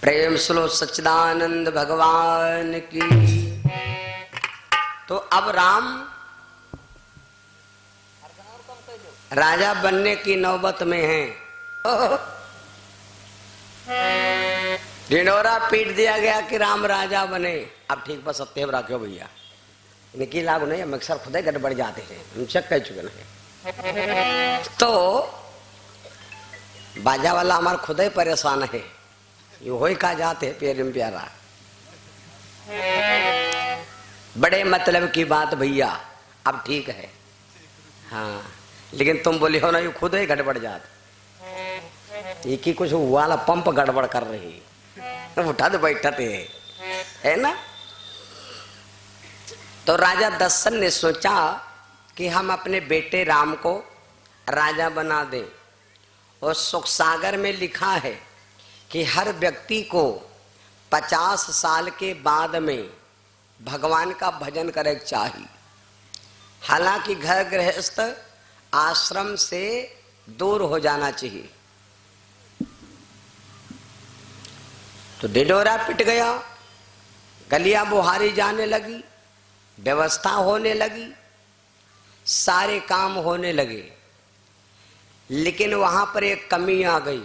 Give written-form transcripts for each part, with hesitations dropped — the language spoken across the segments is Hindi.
प्रेम स्लो सच्चिदानंद भगवान की। तो अब राम राजा बनने की नौबत में हैं। ढिंढोरा पीट दिया गया कि राम राजा बने। अब ठीक पर सत्य रखो भैया, इनकी लागू नहीं, अक्सर खुद ही गड़बड़ जाते हैं, हम चेक कह चुके हैं। तो बाजा वाला हमारा खुद ही परेशान है, ये वही कहा जाते हैं प्यारे में प्यारा। बड़े मतलब की बात भैया, अब ठीक है। हाँ, लेकिन तुम बोली हो ना ये खुद ही गड़बड़ जाते, ये की कुछ वाला पंप गड़बड़ कर रही, उठा दे बैठते है ना। तो राजा दशरथ ने सोचा कि हम अपने बेटे राम को राजा बना दें। और सुख सागर में लिखा है कि हर व्यक्ति को 50 साल के बाद में भगवान का भजन करे चाहिए। हालांकि घर गृहस्थ आश्रम से दूर हो जाना चाहिए। तो ढिंढोरा पिट गया, गलियां बुहारी जाने लगी, व्यवस्था होने लगी, सारे काम होने लगे। लेकिन वहां पर एक कमी आ गई।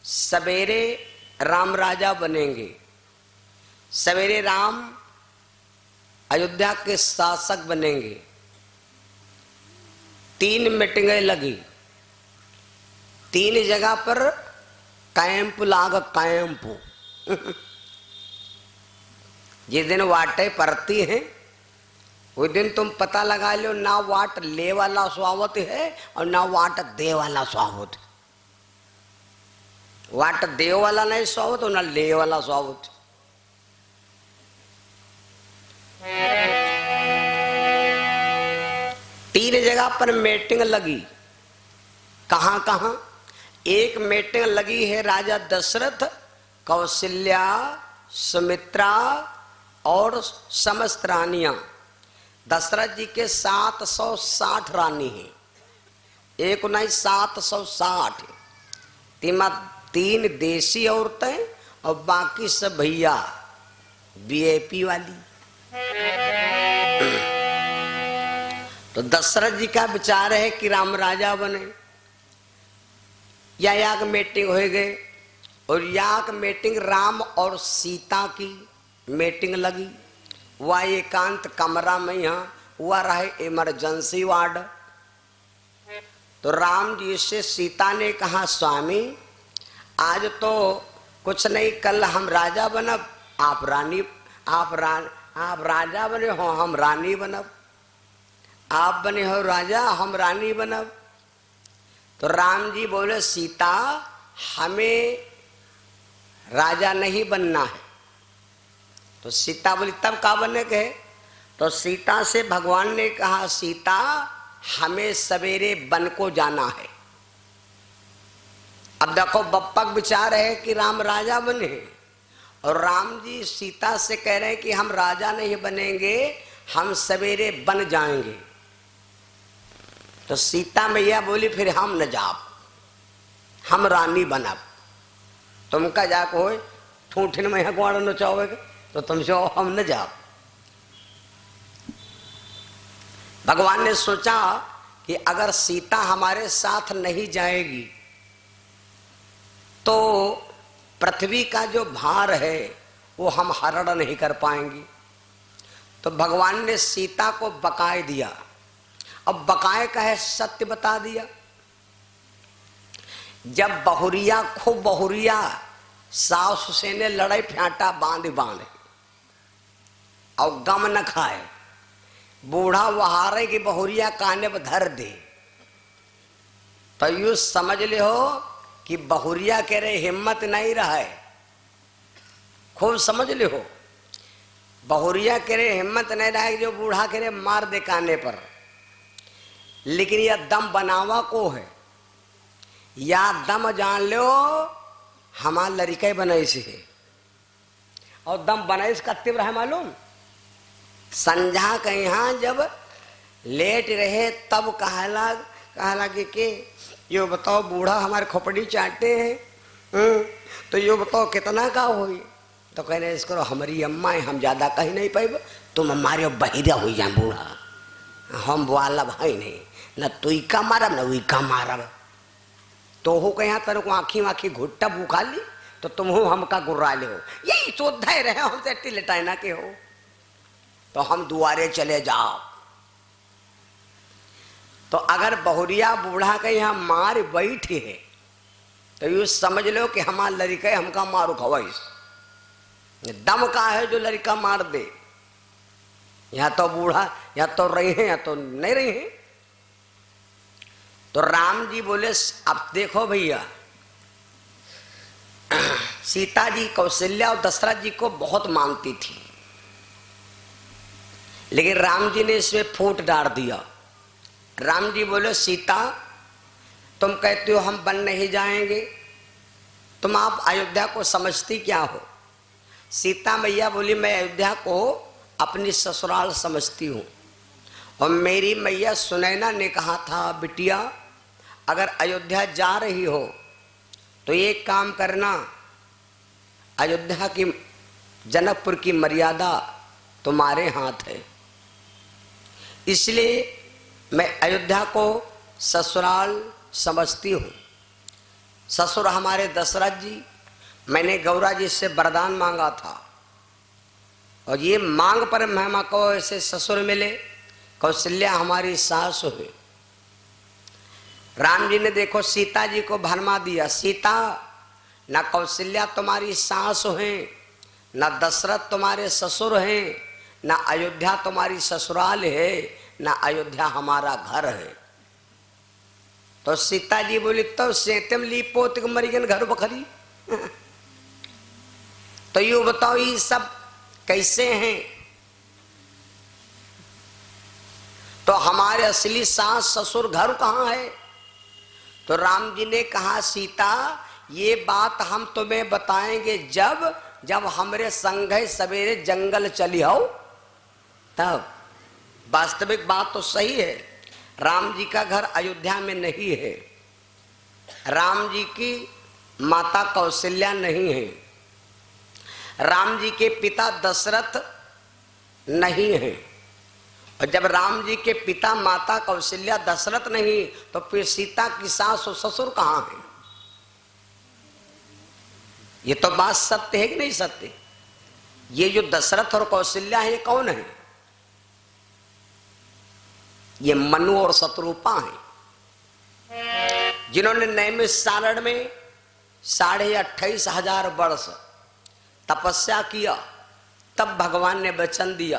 सवेरे राम राजा बनेंगे, सवेरे राम अयोध्या के शासक बनेंगे। 3 मीटिंगें लगी, 3 जगह पर कैंप लाग कैंप। जिस दिन वाटें पड़ती हैं उस दिन तुम पता लगा लो, ना वाट ले वाला स्वागत है और ना वाट दे वाला स्वागत है। वाट दे वाला नहीं स्वागत और ना ले वाला स्वागत। तीन जगह पर मीटिंग लगी। कहां कहां? एक मीटिंग लगी है राजा दशरथ, कौशल्या, सुमित्रा और समस्त रानियां। दशरथ जी के 760 रानी हैं, एक नहीं 760। 3 देसी औरतें और बाकी सब भैया वीआईपी वाली। तो दशरथ जी का विचार है कि राम राजा बने। याक मीटिंग हो गए और याक मीटिंग राम और सीता की मीटिंग लगी। वह एकांत कमरा में, यहाँ हुआ रहे इमरजेंसी वार्ड। तो राम जी से सीता ने कहा, स्वामी आज तो कुछ नहीं, कल हम राजा बनब, आप रानी, आप राजा बने हो, हम रानी बनब। आप बने हो राजा, हम रानी बनब। तो राम जी बोले, सीता हमें राजा नहीं बनना है। तो सीता बोली, तब का बनने के? तो सीता से भगवान ने कहा, सीता हमें सवेरे वन को जाना है। अब देखो बप्पक विचार है कि राम राजा बने, और राम जी सीता से कह रहे हैं कि हम राजा नहीं बनेंगे, हम सवेरे वन जाएंगे। तो सीता मैया बोली, फिर हम न जाब, हम रानी बनब। तुमका जाको हो ठूठिन में गुआड़ न चाहोगे तो तुम जो हम न जाओ। भगवान ने सोचा कि अगर सीता हमारे साथ नहीं जाएगी तो पृथ्वी का जो भार है वो हम हरण नहीं कर पाएंगे। तो भगवान ने सीता को बकाए दिया। अब बकाए का है, सत्य बता दिया। जब बहुरिया खूब बहुरिया सास से ने लड़ाई फ्याटा बांध और गम न खाए, बूढ़ा वहारे की बहुरिया काने पर धर दे, तो यू समझ ले हो कि बहुरिया कह रहे हिम्मत नहीं रहा है। खूब समझ ले हो, बहुरिया कह रहे हिम्मत नहीं रहा है, जो बूढ़ा कह रहे मार दे काने पर। लेकिन यह दम बनावा को है, या दम जान लो हमार लड़के बनाई से है। और दम बनाई का तीव्र है मालूम। संझा के यहाँ जब लेट रहे तब कहला कि यो बताओ बूढ़ा हमारे खोपड़ी चाटते हैं तो यो बताओ कितना का हो? तो कहने इसको हमारी अम्मा है, हम ज्यादा कही नहीं पाए, तुम हमारे बहिरा हो जाए बूढ़ा, हम वाला भाई नहीं, न तुई का मारब न उई का मारब। तो हो कहीं तेरे को आँखी वाखी घुट्टा बुखा ली तो तुम हो हमका गुर्रा ले हो, यही चौधा रहे हमसे अट्टी लटाइना के हो। तो हम दुआरे चले जाओ। तो अगर बहुरिया बूढ़ा के यहाँ मार बैठी है तो यू समझ लो कि हमारा लड़का हमका मारू खवाई दम का है जो लड़का मार दे। या तो बूढ़ा या तो रही है या तो नहीं रही है। तो राम जी बोले अब देखो भैया, सीता जी कौशल्या और दशरथ जी को बहुत मानती थी, लेकिन राम जी ने इसमें फूट डाल दिया। राम जी बोले सीता तुम कहते हो हम बन नहीं जाएंगे, तुम आप अयोध्या को समझती क्या हो? सीता मैया बोली मैं अयोध्या को अपनी ससुराल समझती हूँ। और मेरी मैया सुनैना ने कहा था बिटिया अगर अयोध्या जा रही हो तो एक काम करना, अयोध्या की जनकपुर की मर्यादा तुम्हारे हाथ है, इसलिए मैं अयोध्या को ससुराल समझती हूँ। ससुर हमारे दशरथ जी, मैंने गौरा जी से वरदान मांगा था और ये मांग पर महिमा को ऐसे ससुर मिले। कौशल्या हमारी सास हुई। राम जी ने देखो सीता जी को भरमा दिया, सीता न कौशल्या तुम्हारी सास है, न दशरथ तुम्हारे ससुर हैं, न अयोध्या तुम्हारी ससुराल है, न अयोध्या हमारा घर है। तो सीता जी बोली तो सेतम ली पोत मरीगन घर बखरी। तो यू बताओ ये सब कैसे हैं? तो हमारे असली सास ससुर घर कहाँ है? तो राम जी ने कहा सीता ये बात हम तुम्हें बताएंगे जब जब हमरे संघे सवेरे जंगल चली हो तब। वास्तविक बात तो सही है, राम जी का घर अयोध्या में नहीं है, राम जी की माता कौशल्या नहीं है, राम जी के पिता दशरथ नहीं है। और जब राम जी के पिता माता कौशल्या दशरथ नहीं तो फिर सीता की सास और ससुर कहाँ हैं? ये तो बात सत्य है कि नहीं सत्य? ये जो दशरथ और कौशल्या है ये कौन है? ये मनु और शत्रुपा हैं, जिन्होंने नैमिष सारण में 28,500 वर्ष तपस्या किया। तब भगवान ने वचन दिया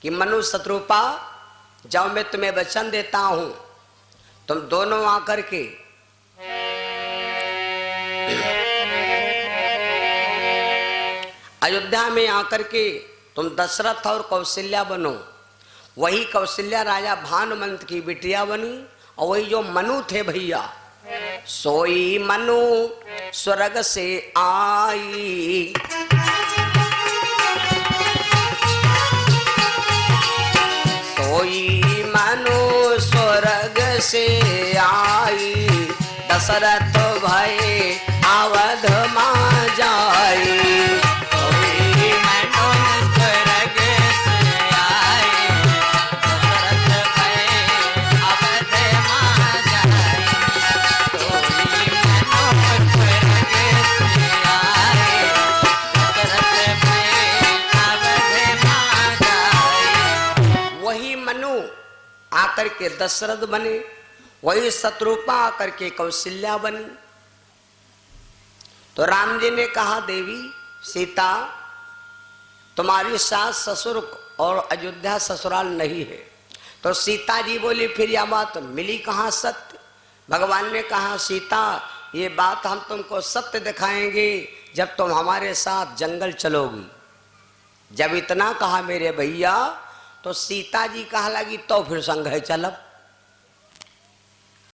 कि मनु शत्रुपा जाओ मैं तुम्हें वचन देता हूं, तुम दोनों आकर के अयोध्या में आकर के तुम दशरथ और कौशल्या बनो। वही कौशल्या राजा भानुमंत की बिटिया बनी और वही जो मनु थे भैया, सोई मनु स्वर्ग से आई, सोई मनु स्वर्ग से आई, दशरथ भय अवध मां जाई। आकर के दशरथ बने, वही शत्रुपा आकर के कौशल्या बनी। तो राम जी ने कहा देवी सीता तुम्हारी सास ससुर और अयोध्या ससुराल नहीं है। तो सीता जी बोली फिर यह बात मिली कहाँ सत्य? भगवान ने कहा सीता ये बात हम तुमको सत्य दिखाएंगे जब तुम हमारे साथ जंगल चलोगी। जब इतना कहा मेरे भैया तो सीता जी कहा लगी तो फिर संग है चलब।